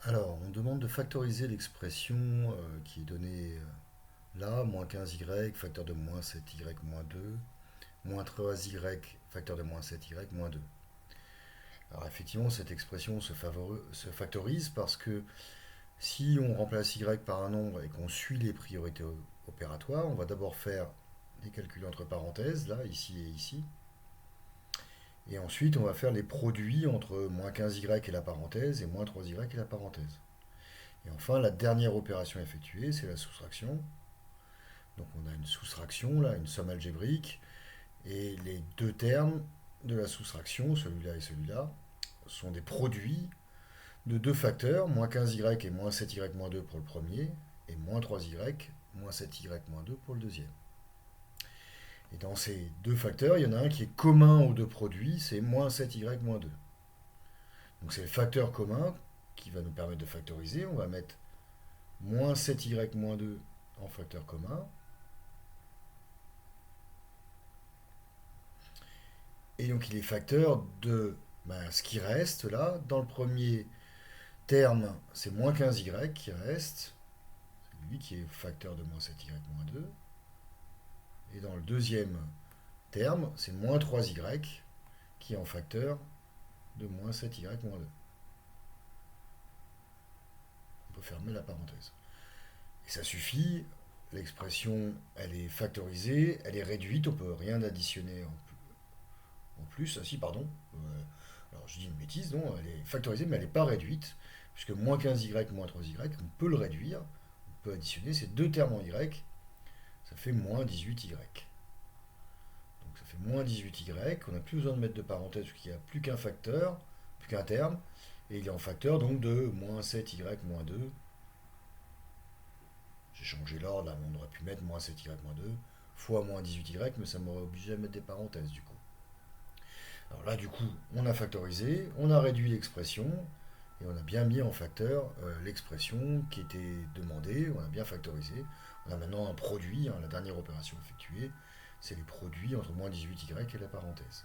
Alors, on demande de factoriser l'expression qui est donnée là, moins 15y, facteur de moins 7y moins 2, moins 3y, facteur de moins 7y moins 2. Alors effectivement, cette expression se factorise parce que si on remplace y par un nombre et qu'on suit les priorités opératoires, on va d'abord faire des calculs entre parenthèses, là, ici et ici. Et ensuite, on va faire les produits entre moins 15y et la parenthèse et moins 3y et la parenthèse. Et enfin, la dernière opération effectuée, c'est la soustraction. Donc on a une soustraction, là, une somme algébrique, et les deux termes de la soustraction, celui-là et celui-là, sont des produits de deux facteurs, moins 15y et moins 7y moins 2 pour le premier, et moins 3y, moins 7y moins 2 pour le deuxième. Et dans ces deux facteurs, il y en a un qui est commun aux deux produits, c'est moins 7y moins 2. Donc c'est le facteur commun qui va nous permettre de factoriser. On va mettre moins 7y moins 2 en facteur commun. Et donc il est facteur de ce qui reste là. Dans le premier terme, c'est moins 15y qui reste. C'est lui qui est facteur de moins 7y moins 2. Et dans le deuxième terme, c'est moins 3y qui est en facteur de moins 7y moins 2. On peut fermer la parenthèse. Et ça suffit, l'expression, elle est factorisée, elle est réduite, on ne peut rien additionner en plus. Ah si, pardon. Alors je dis une bêtise, non, elle est factorisée, mais elle n'est pas réduite, puisque moins 15y moins 3y, on peut le réduire, on peut additionner ces deux termes en y, ça fait moins 18y. Donc ça fait moins 18y, on n'a plus besoin de mettre de parenthèse, puisqu'il n'y a plus qu'un facteur, plus qu'un terme, et il est en facteur donc de moins 7y moins 2. J'ai changé l'ordre, là, on aurait pu mettre moins 7y moins 2 fois moins 18y, mais ça m'aurait obligé à mettre des parenthèses du coup. Alors là, du coup, on a factorisé, on a réduit l'expression, et on a bien mis en facteur l'expression qui était demandée, on a bien factorisé. On a maintenant un produit, hein, la dernière opération effectuée, c'est les produits entre moins 18y et la parenthèse.